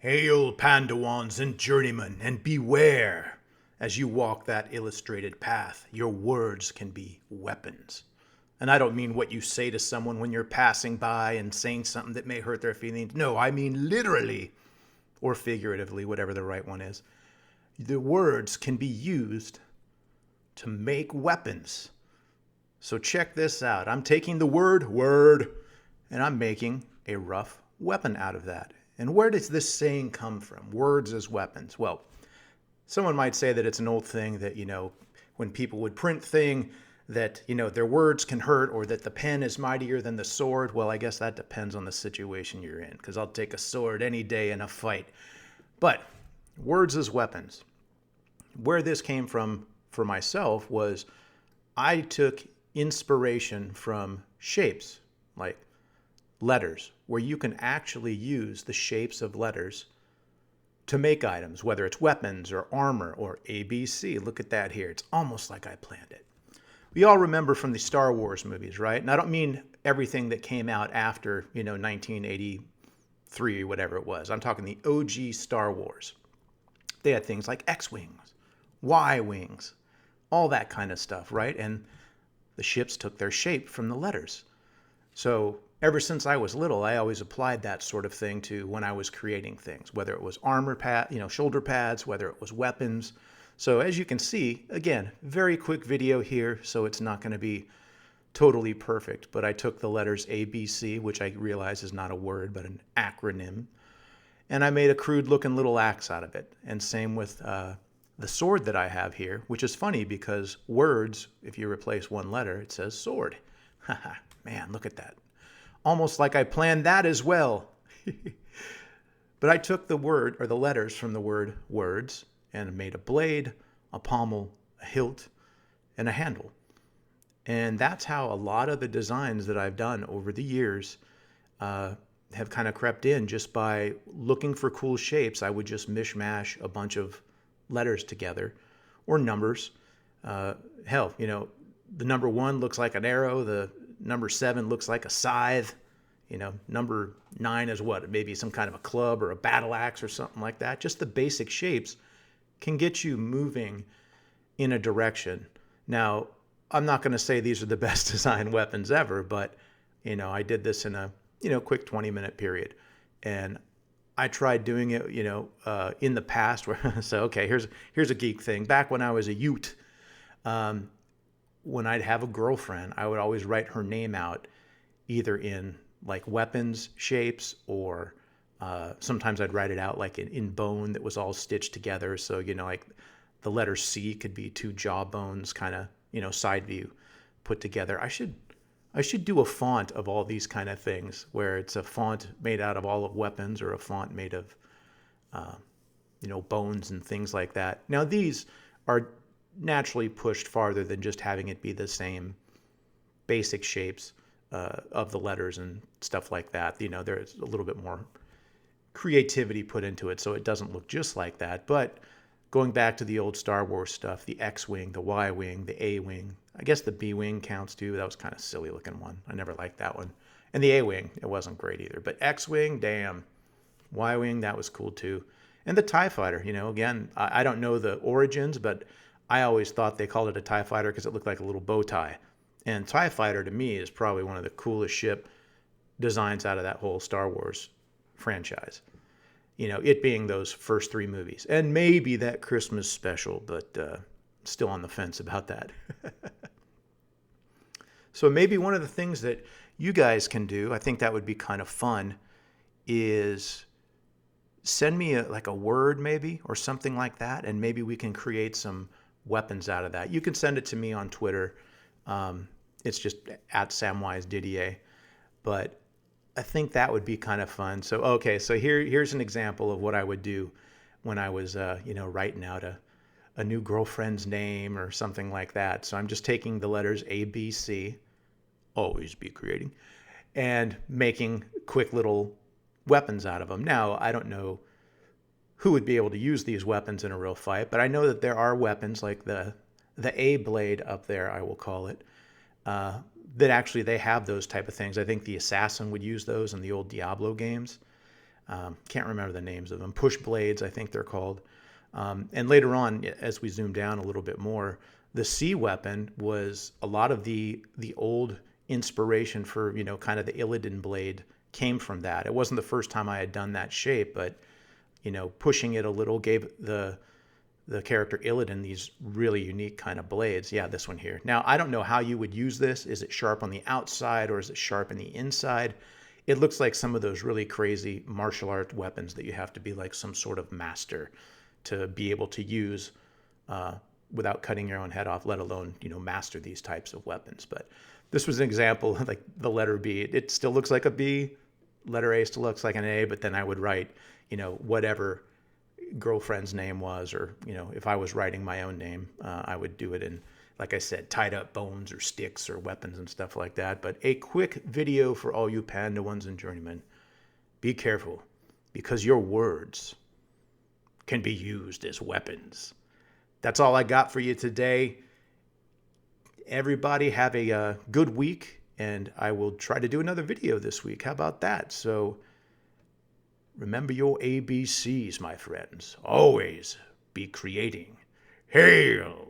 Hail, Pandawans and journeymen, and beware! As you walk that illustrated path, your words can be weapons. And I don't mean what you say to someone when you're passing by and saying something that may hurt their feelings. No, I mean literally or figuratively, whatever the right one is. The words can be used to make weapons. So check this out. I'm taking the word, and I'm making a rough weapon out of that. And where does this saying come from? Words as weapons. Well, someone might say that it's an old thing that, when people would print thing that, their words can hurt or that the pen is mightier than the sword. Well, I guess that depends on the situation you're in, because I'll take a sword any day in a fight. But words as weapons. Where this came from for myself was I took inspiration from shapes, like letters, where you can actually use the shapes of letters to make items, whether it's weapons or armor or ABC. Look at that here. It's almost like I planned it. We all remember from the Star Wars movies, right? And I don't mean everything that came out after, 1983 or whatever it was. I'm talking the OG Star Wars. They had things like X-Wings, Y-Wings, all that kind of stuff, right? And the ships took their shape from the letters. So ever since I was little, I always applied that sort of thing to when I was creating things, whether it was armor pad, shoulder pads, whether it was weapons. So as you can see, again, very quick video here, so it's not going to be totally perfect, but I took the letters ABC, which I realize is not a word, but an acronym, and I made a crude looking little axe out of it. And same with the sword that I have here, which is funny because words, if you replace one letter, it says sword. Haha, man, look at that. Almost like I planned that as well. But I took the word or the letters from the word words and made a blade, a pommel, a hilt, and a handle. And that's how a lot of the designs that I've done over the years have kind of crept in. Just by looking for cool shapes, I would just mishmash a bunch of letters together or numbers. Hell, the number 1 looks like an arrow. The number 7 looks like a scythe. Number 9 is what? Maybe some kind of a club or a battle axe or something like that. Just the basic shapes can get you moving in a direction. Now, I'm not going to say these are the best design weapons ever, but, I did this in a, quick 20-minute period. And I tried doing it, in the past where, so, okay, here's a geek thing. Back when I was a Ute, when I'd have a girlfriend, I would always write her name out either in like weapons shapes or sometimes I'd write it out like in bone that was all stitched together. So, like the letter C could be 2 jawbones kind of, side view put together. I should do a font of all these kind of things where it's a font made out of all of weapons or a font made of, bones and things like that. Now, these are naturally pushed farther than just having it be the same basic shapes of the letters and stuff like that. There's a little bit more creativity put into it, so it doesn't look just like that. But going back to the old Star Wars stuff, the X-Wing, the Y-Wing, the A-Wing, I guess the B-Wing counts too. That was kind of a silly looking one. I never liked that one. And the A-Wing, it wasn't great either. But X-Wing, damn. Y-Wing, that was cool too. And the TIE Fighter, again, I don't know the origins, but I always thought they called it a TIE Fighter because it looked like a little bow tie. And TIE Fighter to me is probably one of the coolest ship designs out of that whole Star Wars franchise. It being those first 3 movies. And maybe that Christmas special, but still on the fence about that. So maybe one of the things that you guys can do, I think that would be kind of fun, is send me a word maybe or something like that, and maybe we can create some weapons out of that. You can send it to me on Twitter. It's just at Samwise Didier. But I think that would be kind of fun. So, okay, so here's an example of what I would do when I was, writing out a new girlfriend's name or something like that. So I'm just taking the letters A, B, C, always be creating, and making quick little weapons out of them. Now, I don't know who would be able to use these weapons in a real fight, but I know that there are weapons like the A blade up there, I will call it, that actually they have those type of things. I think the assassin would use those in the old Diablo games. Can't remember the names of them. Push blades, I think they're called. And later on, as we zoom down a little bit more, the C weapon was a lot of the old inspiration for, kind of the Illidan blade came from that. It wasn't the first time I had done that shape, but, pushing it a little gave the character Illidan these really unique kind of blades. Yeah, this one here. Now, I don't know how you would use this. Is it sharp on the outside or is it sharp in the inside? It looks like some of those really crazy martial art weapons that you have to be like some sort of master to be able to use without cutting your own head off, let alone, master these types of weapons. But this was an example, like the letter B. It still looks like a B. Letter A still looks like an A, but then I would write, whatever girlfriend's name was, or, if I was writing my own name, I would do it in, like I said, tied up bones or sticks or weapons and stuff like that. But a quick video for all you Panda ones and journeymen. Be careful, because your words can be used as weapons. That's all I got for you today. Everybody have a good week, and I will try to do another video this week. How about that? So remember your ABCs, my friends. Always be creating. Hail!